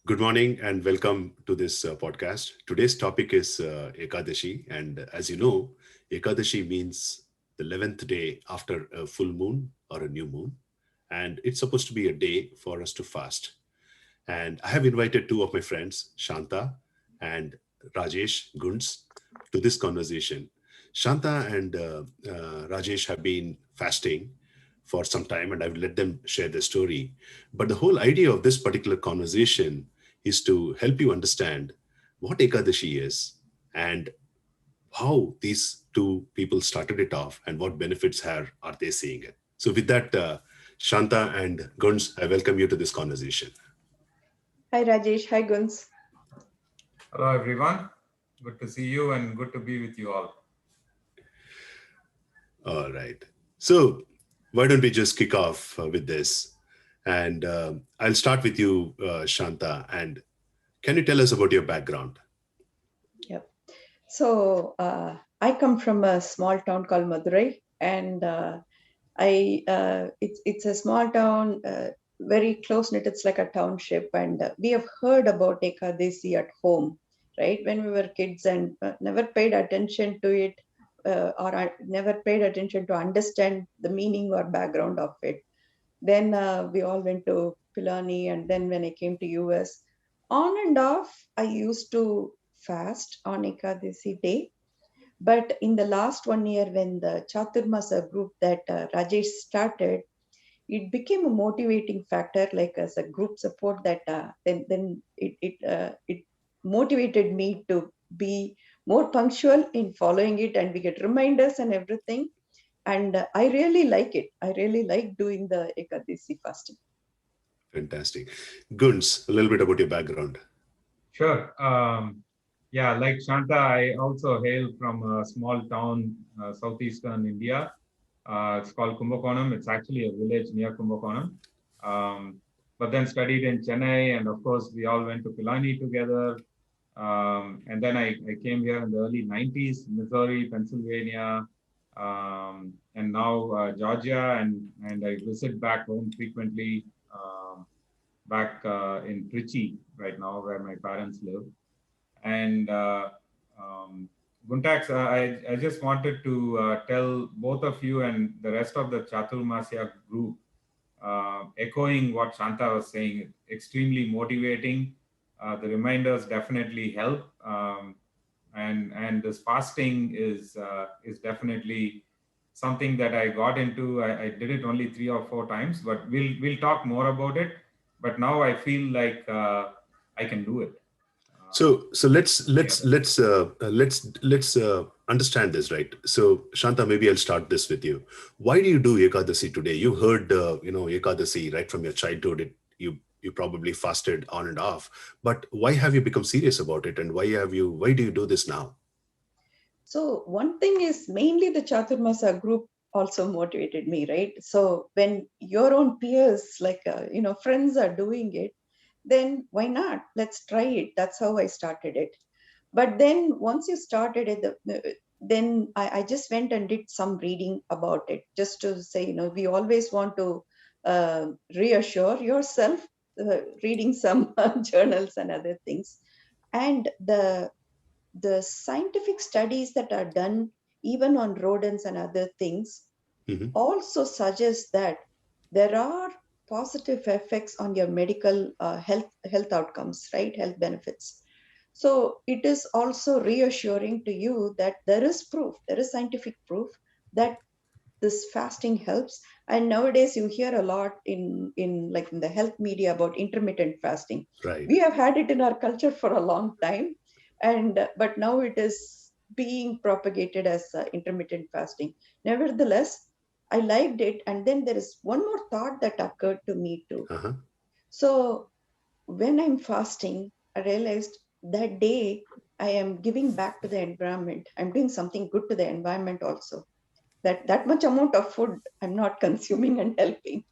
Good morning and welcome to this podcast. Today's topic is Ekadashi, and as you know, Ekadashi means the 11th day after a full moon or a new moon, and it's supposed to be a day for us to fast. And I have invited two of my friends, Shanta and Rajesh Gunds, to this conversation. Shanta and Rajesh have been fasting for some time, and I will let them share their story. But the whole idea of this particular conversation is to help you understand what Ekadashi is and how these two people started it off and what benefits are they seeing it. So, with that, Shanta and Gunds, I welcome you to this conversation. Hi Rajesh, hi Guns. Hello, everyone. Good to see you and good to be with you all. All right. So, why don't we just kick off with this? And I'll start with you, Shanta. And can you tell us about your background? Yep. So I come from a small town called Madurai, and it's a small town, very close knit. It's like a township, and we have heard about Ekadesi at home, right? When we were kids, and never paid attention to it, or I never paid attention to understand the meaning or background of it. Then we all went to Pilani, and then when I came to US, on and off, I used to fast on Ekadasi day. But in the last 1 year, when the Chaturmasa group that Rajesh started, it became a motivating factor, like as a group support. That then it motivated me to be more punctual in following it, and we get reminders and everything. And I really like it. I really like doing the Ekadasi fasting. Fantastic. Gunds, a little bit about your background. Sure. Yeah, like Shanta, I also hail from a small town, southeastern India. It's called Kumbakonam. It's actually a village near Kumbakonam. But then studied in Chennai, and of course, we all went to Pilani together. And then I came here in the early 90s, Missouri, Pennsylvania, and now Georgia, and I visit back home frequently. Back in Trichy right now, where my parents live. And Buntax, I just wanted to tell both of you and the rest of the Chaturmasya group, echoing what Shanta was saying, extremely motivating. The reminders definitely help. And this fasting is definitely something that I got into. I did it only 3 or 4 times, but we'll talk more about it. But now I feel like I can do it. So let's Yeah. let's let's understand this, right? So Shanta, maybe I'll start this with you. Why do you do Ekadasi today? You heard Ekadasi right from your childhood. You probably fasted on and off, but why have you become serious about it, and why do you do this now? So one thing is mainly the Chaturmasa group also motivated me, right? So when your own peers, like friends are doing it, then why not? Let's try it. That's how I started it. But then once you started it, then I just went and did some reading about it, just to say, we always want to reassure yourself, reading some journals and other things. And the scientific studies that are done even on rodents and other things Hmm. also suggest that there are positive effects on your medical health outcomes, right? Health benefits. So it is also reassuring to you that there is scientific proof that this fasting helps. And nowadays you hear a lot in like in the health media about intermittent fasting. Right. We have had it in our culture for a long time, and but now it is being propagated as intermittent fasting. Nevertheless, I liked it, and then there is one more thought that occurred to me too. Uh-huh. So when I'm fasting, I realized that day I am giving back to the environment. I'm doing something good to the environment also. That much amount of food I'm not consuming and helping.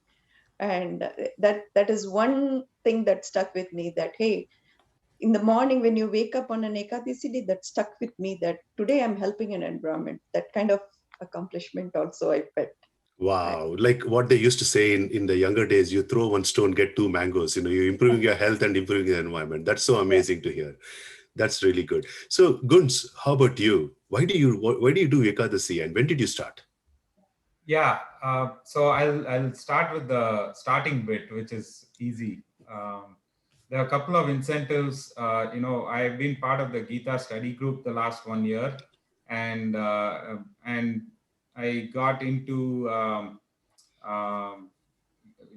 And that is one thing that stuck with me, that hey, in the morning when you wake up on an Ekadasi day, that stuck with me, that today I'm helping an environment. That kind of accomplishment also I felt. Wow. Like what they used to say in the younger days, you throw one stone, get two mangoes. You're improving your health and improving the environment. That's so Yeah. amazing to hear. That's really good. So, Guns, how about you? Why do you do Ekadasi and when did you start? Yeah, so I'll start with the starting bit, which is easy. There are a couple of incentives. I've been part of the Gita study group the last 1 year, and I got into um,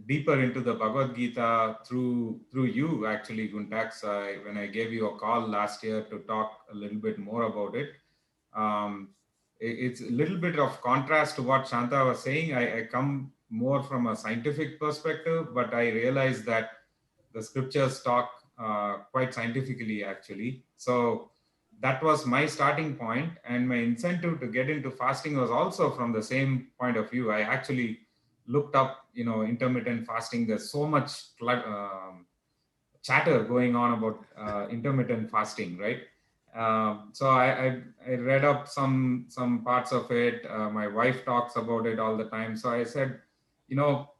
deeper into the Bhagavad Gita through you actually, Guntax. When I gave you a call last year to talk a little bit more about it. Um, it's a little bit of contrast to what Shanta was saying. I come more from a scientific perspective, but I realize that the scriptures talk quite scientifically actually. So that was my starting point, and my incentive to get into fasting was also from the same point of view. I actually looked up, intermittent fasting. There's so much chatter going on about intermittent fasting, right? So I read up some parts of it. My wife talks about it all the time. So I said, you know,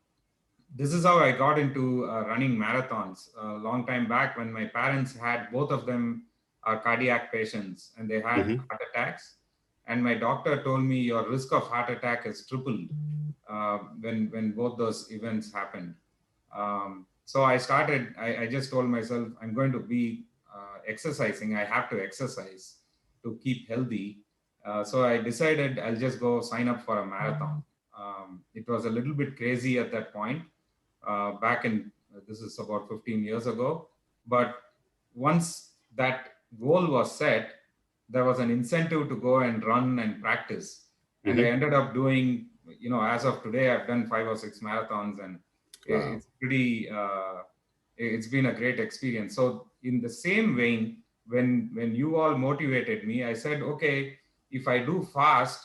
this is how I got into running marathons a long time back when my parents had, both of them are cardiac patients, and they had Hmm. heart attacks. And my doctor told me your risk of heart attack is tripled when both those events happened. So I just told myself, I'm going to be exercising. I have to exercise to keep healthy. So I decided I'll just go sign up for a marathon. It was a little bit crazy at that point, back in, this is about 15 years ago. But once that goal was set, there was an incentive to go and run and practice. And I Hmm. ended up doing, as of today, I've done 5 or 6 marathons, and Wow. it's pretty, it's been a great experience. So in the same vein, when you all motivated me, I said, okay, if I do fast,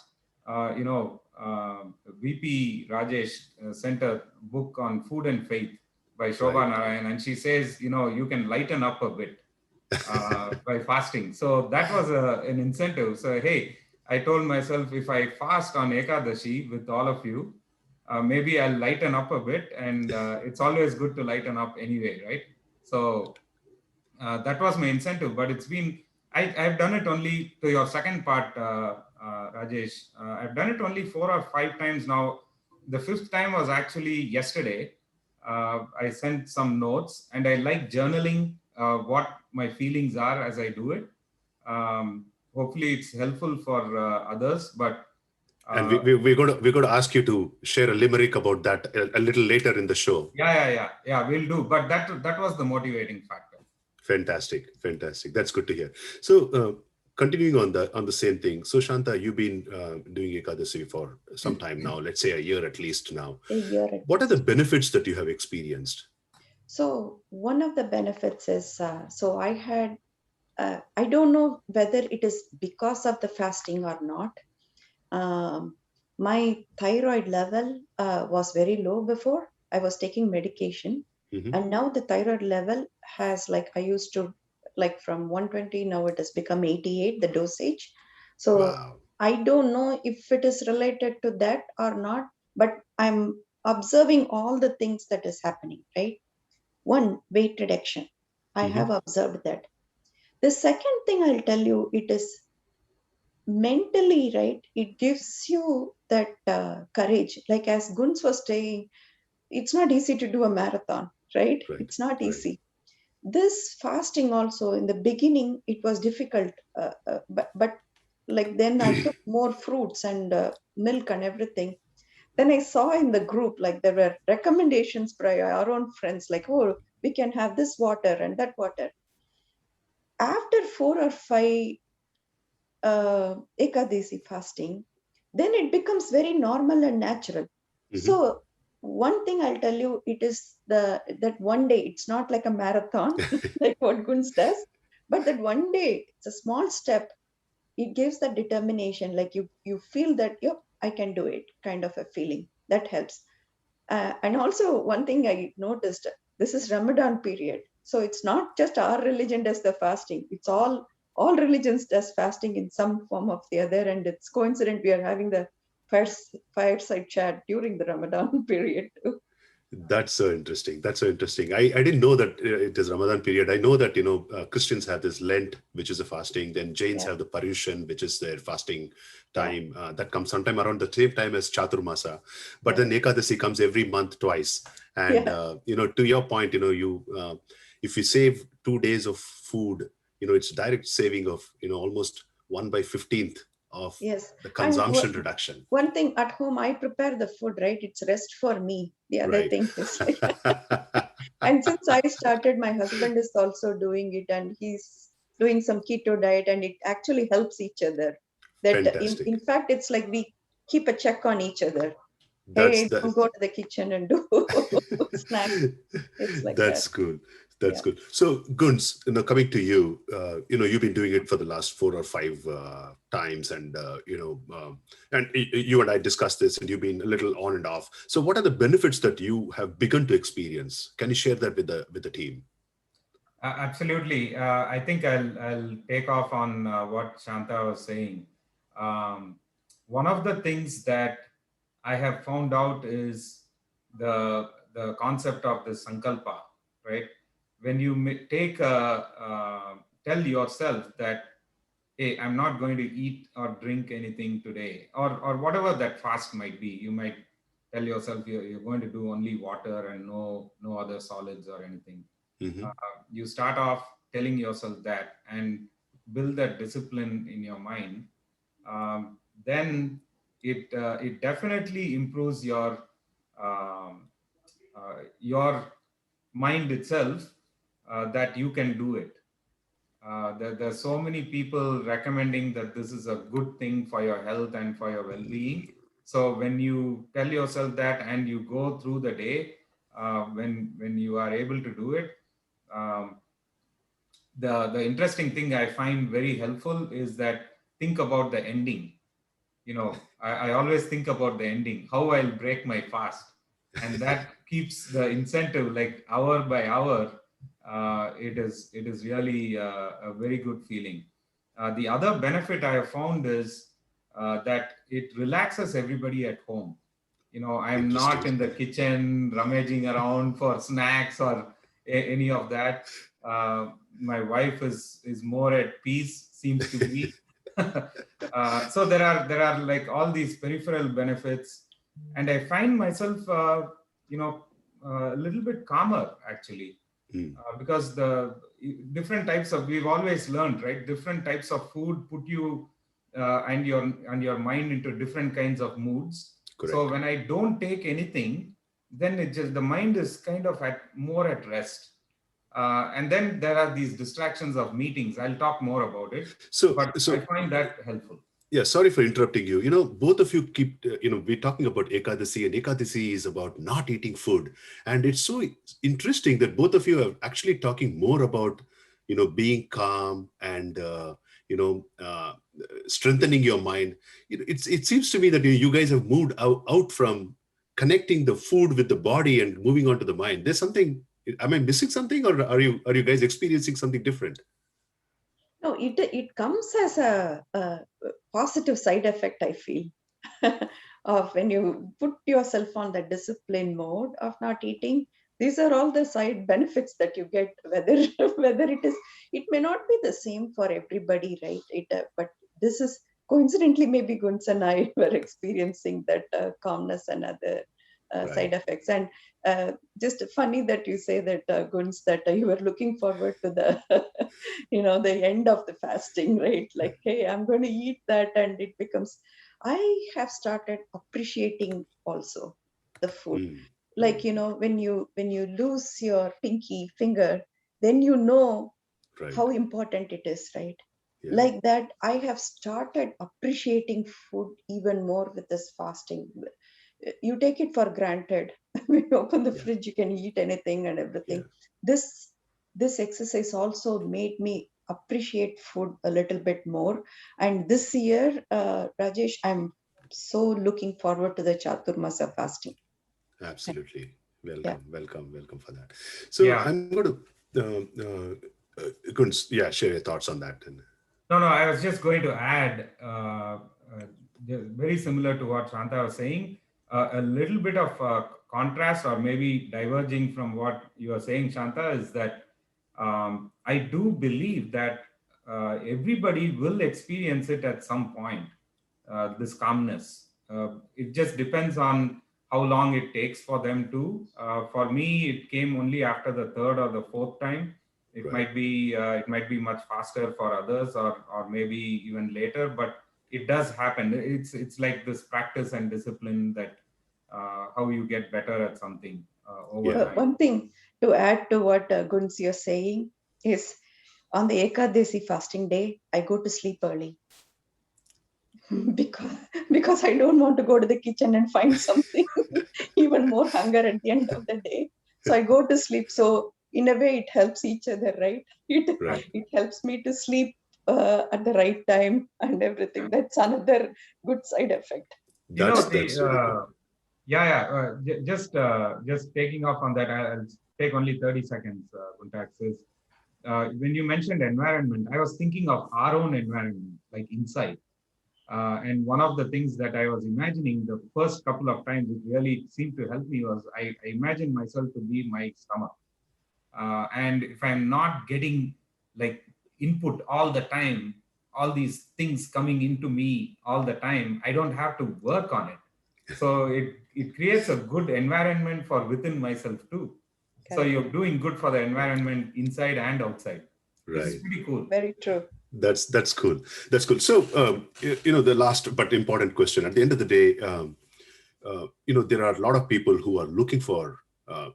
VP Rajesh sent a book on food and faith by Shobha Right. Narayan, and she says, you can lighten up a bit by fasting. So that was an incentive. So, hey, I told myself, if I fast on Ekadashi with all of you, maybe I'll lighten up a bit. And it's always good to lighten up anyway, right? So that was my incentive. But it's been, I've done it only, to your second part, Rajesh, I've done it only 4 or 5 times now. The fifth time was actually yesterday. I sent some notes, and I like journaling what my feelings are as I do it. Hopefully, it's helpful for others. But And uh, we're going to ask you to share a limerick about that a little later in the show. yeah, we'll do. But that was the motivating factor. Fantastic, fantastic. That's good to hear. So, continuing on the same thing. So, Shanta, you've been doing Ekadasi for some time now. Let's say a year at least now. A year at What are the least. benefits that you have experienced? So one of the benefits is, so I had, I don't know whether it is because of the fasting or not. Um, my thyroid level was very low before. I was taking medication, Hmm. and now the thyroid level has, like, I used to, like, from 120, now it has become 88, the dosage. So Wow. I don't know if it is related to that or not, but I'm observing all the things that is happening, right? One, weight reduction. I Hmm. have observed that. The second thing I'll tell you, it is mentally, right? It gives you that courage. Like as Guns was saying, it's not easy to do a marathon, right? Right. It's not Right. easy. This fasting also, in the beginning, it was difficult. But like then I took more fruits and milk and everything. Then I saw in the group, like there were recommendations by our own friends, like, oh, we can have this water and that water. After 4 or 5 Ekadasi fasting, then it becomes very normal and natural. Hmm. So one thing I'll tell you, it is that one day, it's not like a marathon, like what Gunz does, but that one day, it's a small step. It gives that determination, like you feel that, yep, I can do it, kind of a feeling that helps. And also one thing I noticed, this is Ramadan period. So it's not just our religion does the fasting. It's all religions does fasting in some form of the other. And it's coincident we are having the fireside chat during the Ramadan period too. That's so interesting. That's so interesting. I didn't know that it is Ramadan period. I know that, Christians have this Lent, which is a fasting. Then Jains Yeah. have the Paryushan, which is their fasting Yeah. time. That comes sometime around the same time as Chaturmasa. But Yeah. then Ekadasi comes every month twice. And, to your point, if you save 2 days of food, it's direct saving of, almost 1/15 of Yes. the And consumption reduction. one thing at home, I prepare the food, right? It's rest for me. The other Right. thing is like, and since I started, my husband is also doing it, and he's doing some keto diet, and it actually helps each other. That Fantastic. in fact, it's like we keep a check on each other. That's Hey, don't go to the kitchen and do snacks. It's like that. That's cool. That's good. So, Guns, coming to you, you've been doing it for the last 4 or 5 times, and and you and I discussed this, and you've been a little on and off. So, what are the benefits that you have begun to experience? Can you share that with the team? Absolutely. I think I'll take off on what Shanta was saying. One of the things that I have found out is the concept of the sankalpa, right? When you tell yourself that, hey, I'm not going to eat or drink anything today, or whatever that fast might be. You might tell yourself you're going to do only water and no other solids or anything. Mm-hmm. You start off telling yourself that and build that discipline in your mind. Then it definitely improves your mind itself, that you can do it. There's so many people recommending that this is a good thing for your health and for your well-being. So when you tell yourself that and you go through the day, when you are able to do it, the interesting thing I find very helpful is that think about the ending. I always think about the ending, how I'll break my fast, and that keeps the incentive, like hour by hour. It is really a very good feeling. The other benefit I have found is that it relaxes everybody at home. I'm not in the kitchen rummaging around for snacks or any of that. My wife is more at peace, seems to be. So there are like all these peripheral benefits, and I find myself a little bit calmer actually, because the different types of, we've always learned, right, different types of food put you and your mind into different kinds of moods. Correct. So when I don't take anything, then the mind is kind of more at rest. And then there are these distractions of meetings. I'll talk more about it. But I find that helpful. Yeah, sorry for interrupting you. Both of you keep, we're talking about Ekadasi, and Ekadasi is about not eating food. And it's so interesting that both of you are actually talking more about, being calm and, strengthening your mind. It seems to me that you guys have moved out from connecting the food with the body and moving on to the mind. There's something, am I missing something, or are you guys experiencing something different? No, it comes as a positive side effect, I feel, of when you put yourself on the discipline mode of not eating. These are all the side benefits that you get, whether it may not be the same for everybody, right? But this is coincidentally, maybe Guns and I were experiencing that calmness and other side effects. And just funny that you say that, Guns, that you were looking forward to the the end of the fasting, right? Like, hey, I'm going to eat that, and it becomes, I have started appreciating also the food. Like, when you lose your pinky finger, then how important it is, right? Yeah. Like that, I have started appreciating food even more with this fasting. You take it for granted. When you open the fridge, you can eat anything and everything. Yeah. This exercise also made me appreciate food a little bit more. And this year, Rajesh, I'm so looking forward to the Chaturmasa fasting. Absolutely. Welcome for that. So I'm going to share your thoughts on that. No, I was just going to add very similar to what Shanta was saying. A little bit of contrast, or maybe diverging from what you are saying, Shanta, is that I do believe that everybody will experience it at some point, this calmness. It just depends on how long it takes for them to. For me, it came only after the third or the fourth time. It Right. it might be much faster for others, or maybe even later, but it does happen. It's like this practice and discipline that how you get better at something over Yeah. time. One thing to add to what Guns you're saying is on the Ekadasi fasting day, I go to sleep early because I don't want to go to the kitchen and find something even more hunger at the end of the day. So I go to sleep. So in a way, it helps each other, right? It Right. it helps me to sleep at the right time and everything. That's another good side effect. You know, That's really good. just taking off on that, I'll take only 30 seconds, Kuntax, is when you mentioned environment, I was thinking of our own environment, like inside. And one of the things that I was imagining the first couple of times, it really seemed to help me, was I imagined myself to be my stomach. And if I'm not getting like input all the time, all these things coming into me all the time, I don't have to work on it. So it creates a good environment for within myself too. So Correct. you're doing good for the environment inside and outside, which is Right. pretty cool. Very true. That's cool. That's cool. So, the last but important question. At the end of the day, there are a lot of people who are looking for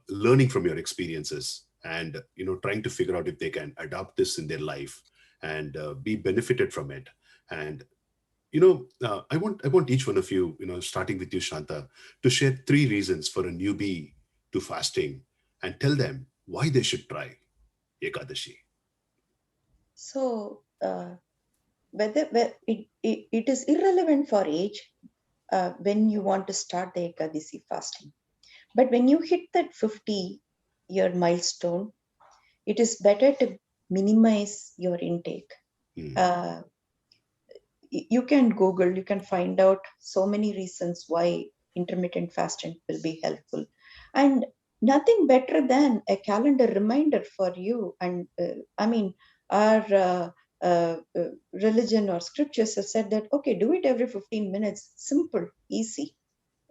learning from your experiences, and trying to figure out if they can adopt this in their life and be benefited from it. And I want each one of you, starting with you, Shanta, to share 3 reasons for a newbie to fasting, and tell them why they should try Ekadashi. So whether it is irrelevant for age when you want to start the Ekadasi fasting. But when you hit that 50-year milestone, it is better to minimize your intake. Hmm. You can Google, you can find out so many reasons why intermittent fasting will be helpful. And nothing better than a calendar reminder for you. And our religion or scriptures have said that, okay, do it every 15 minutes, simple, easy,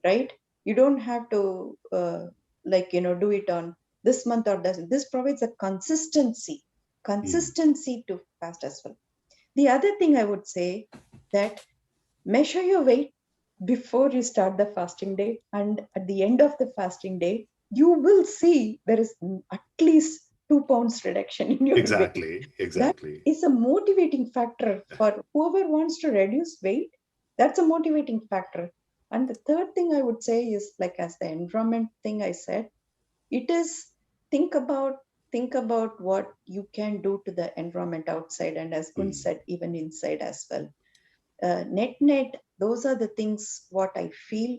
right? You don't have to do it on this month or doesn't. This provides a consistency to fast as well. The other thing I would say that measure your weight before you start the fasting day, and at the end of the fasting day, you will see there is at least 2 pounds reduction in your weight. That Exactly. is a motivating factor for whoever wants to reduce weight. That's a motivating factor. And the third thing I would say is, like as the environment thing I said, it is think about what you can do to the environment outside, and as Kun said, even inside as well. Net, those are the things what I feel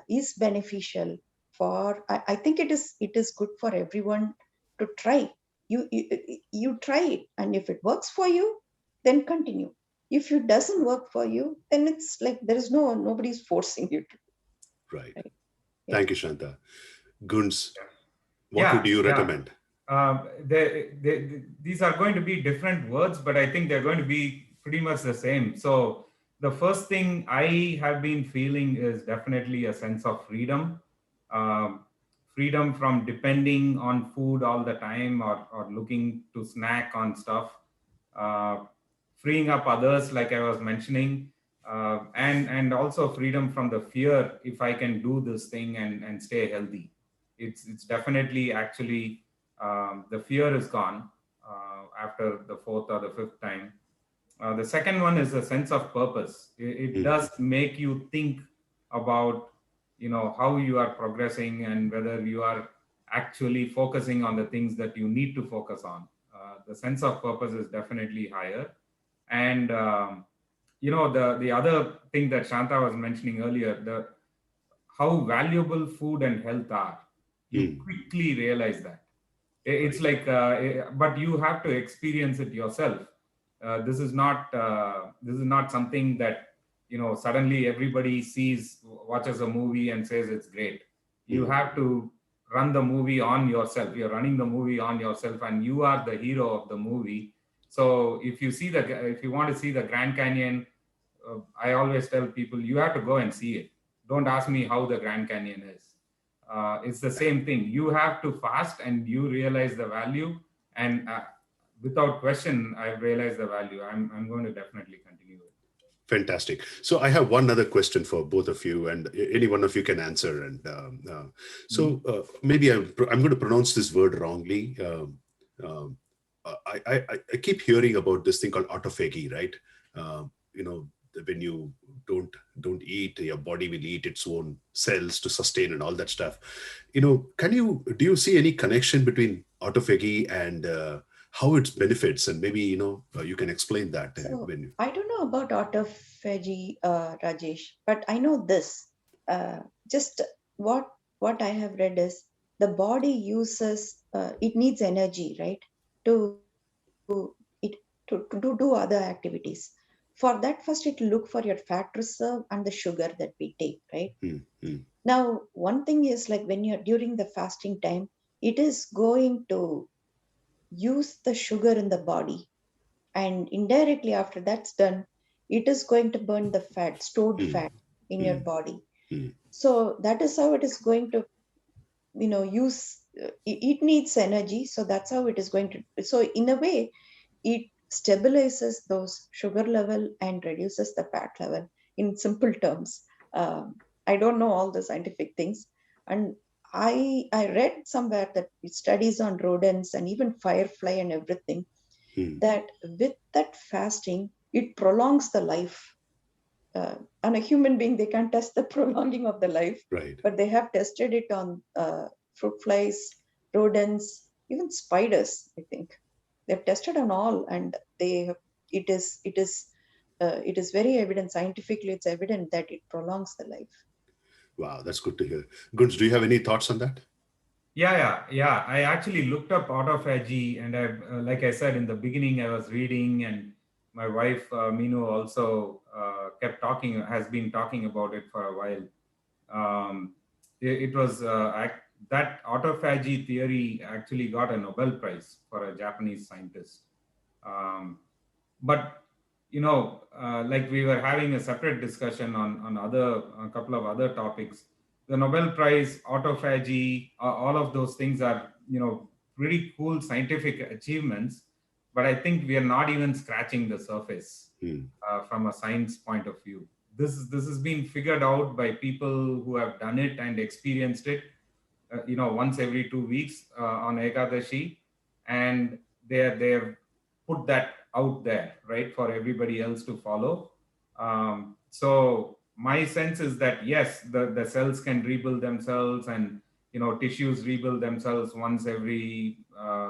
is beneficial for. I think it is good for everyone to try. You try it, and if it works for you, then continue. If it doesn't work for you, then it's like there is nobody's forcing you to. Right. Right. Yeah. Thank you, Shanta. Guns, what Yeah, would you yeah. recommend? These are going to be different words, but I think they're going to be pretty much the same. So the first thing I have been feeling is definitely a sense of freedom. Freedom from depending on food all the time, or looking to snack on stuff. Freeing up others, like I was mentioning, and also freedom from the fear if I can do this thing and stay healthy. It's definitely actually the fear is gone after the fourth or the fifth time. The second one is a sense of purpose. It does make you think about how you are progressing and whether you are actually focusing on the things that you need to focus on. The sense of purpose is definitely higher. And the other thing that Shanta was mentioning earlier, the how valuable food and health are, you quickly realize that. It's Right. like, but you have to experience it yourself. This is not something that suddenly everybody watches a movie and says it's great. You have to run the movie on yourself. You're running the movie on yourself, and you are the hero of the movie. So if you want to see the Grand Canyon, I always tell people you have to go and see it. Don't ask me how the Grand Canyon is. It's the same thing. You have to fast, and you realize the value. And without question, I've realized the value. I'm going to definitely continue it. Fantastic. So I have one other question for both of you, and any one of you can answer. And maybe I'm going to pronounce this word wrongly. I keep hearing about this thing called autophagy, right? When you don't eat, your body will eat its own cells to sustain and all that stuff. Do you see any connection between autophagy and how it benefits? And maybe you can explain that. I don't know about autophagy, Rajesh, but I know this. Just what I have read is the body uses it needs energy, right, to do other activities. For that, first it look for your fat reserve and the sugar that we take, right? Now, one thing is like when you're during the fasting time, it is going to use the sugar in the body, and indirectly after that's done, it is going to burn the fat, stored fat in your body. So that is how it is going to use it needs energy, so that's how it is going to. So in a way, it stabilizes those sugar level and reduces the fat level, in simple terms. I don't know all the scientific things, and I read somewhere that studies on rodents and even firefly and everything, that with that fasting, it prolongs the life. On a human being, they can't test the prolonging of the life, right? But they have tested it on fruit flies, rodents, even spiders. I think they've tested on all, and it is very evident scientifically. It's evident that it prolongs the life. Wow, that's good to hear. Gunj, do you have any thoughts on that? Yeah. I actually looked up autophagy, and like I said in the beginning, I was reading, and my wife Minu also has been talking about it for a while. It was that autophagy theory actually got a Nobel Prize for a Japanese scientist. But like we were having a separate discussion on a couple of other topics. The Nobel Prize, autophagy, all of those things are pretty cool scientific achievements, but I think we are not even scratching the surface from a science point of view. This has been figured out by people who have done it and experienced it, once every 2 weeks on Ekadashi, and they have put that out there, right, for everybody else to follow. So my sense is that yes, the cells can rebuild themselves, and tissues rebuild themselves once every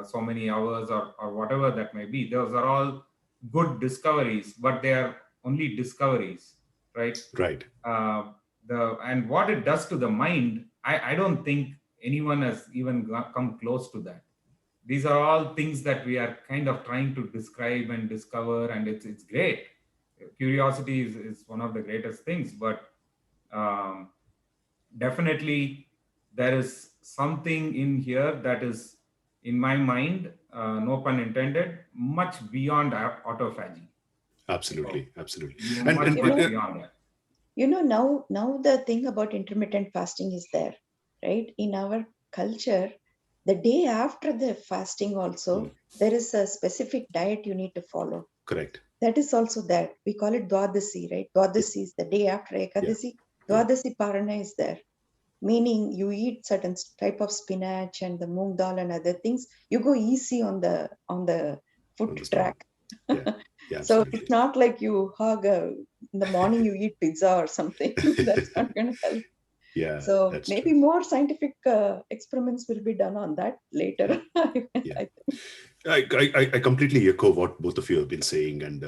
so many hours or whatever that may be. Those are all good discoveries, but they are only discoveries, right? Right. And what it does to the mind, I don't think anyone has even come close to that. These are all things that we are kind of trying to describe and discover, and it's great. Curiosity is one of the greatest things, but definitely there is something in here that is, in my mind, no pun intended, much beyond autophagy. Absolutely. Much beyond that. Now the thing about intermittent fasting is there, right? In our culture, the day after the fasting also, there is a specific diet you need to follow. Correct. That is also there. We call it Dwadasi, right? Dwadasi is the day after Ekadasi. Dwadasi Parana is there, meaning you eat certain type of spinach and the moong dal and other things. You go easy on the food track. Yeah, so it's not like you hug in the morning you eat pizza or something. That's not going to help. Yeah. So maybe more scientific experiments will be done on that later. I completely echo what both of you have been saying, and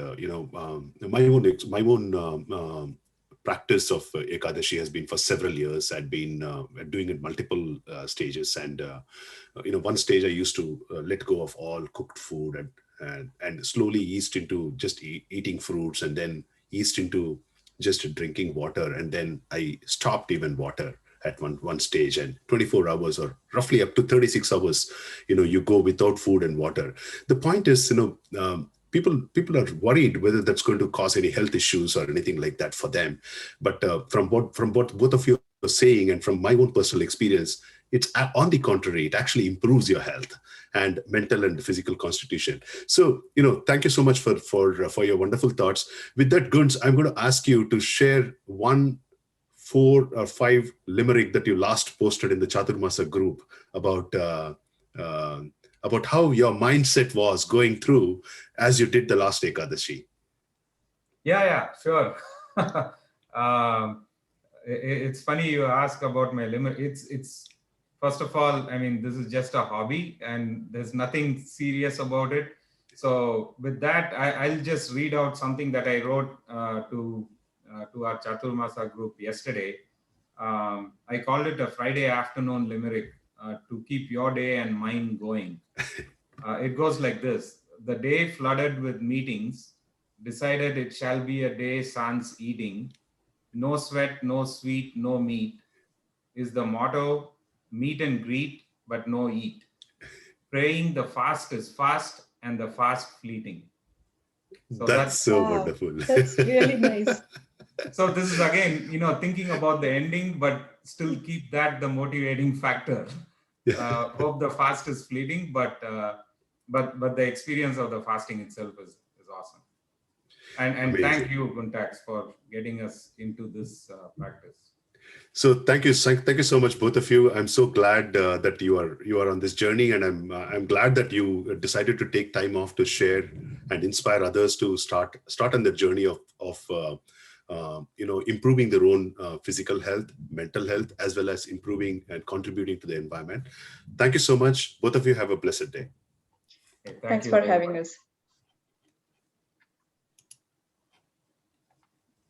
my own practice of Ekadashi has been for several years. I'd been doing it multiple stages, and one stage I used to let go of all cooked food and slowly eased into just eating fruits, and then eased into just drinking water, and then I stopped even water at one stage, and 24 hours or roughly up to 36 hours, you go without food and water. The point is, people are worried whether that's going to cause any health issues or anything like that for them. But from what both of you are saying, and from my own personal experience, it's on the contrary, it actually improves your health and mental and physical constitution. So, thank you so much for your wonderful thoughts. With that, Gunz, I'm going to ask you to share 1, 4 or 5 limerick that you last posted in the Chaturmasa group about how your mindset was going through as you did the last Ekadashi. Yeah, sure. It's funny you ask about my limit. It's first of all, I mean, this is just a hobby and there's nothing serious about it. So with that, I'll just read out something that I wrote to our Chaturmasa group yesterday. I called it a Friday afternoon limerick to keep your day and mine going. It goes like this. The day flooded with meetings, decided it shall be a day sans eating. No sweat, no sweet, no meat is the motto. Meet and greet, but no eat. Praying the fast is fast and the fast fleeting. So that's so wonderful. That's really nice. So this is again, thinking about the ending, but still keep that the motivating factor. Hope the fast is fleeting, but the experience of the fasting itself is awesome. And thank you, Guntax, for getting us into this practice. So thank you so much, both of you. I'm so glad that you are on this journey, and I'm glad that you decided to take time off to share and inspire others to start on the journey of improving their own physical health, mental health, as well as improving and contributing to the environment. Thank you so much. Both of you have a blessed day. Okay, Thanks for having us.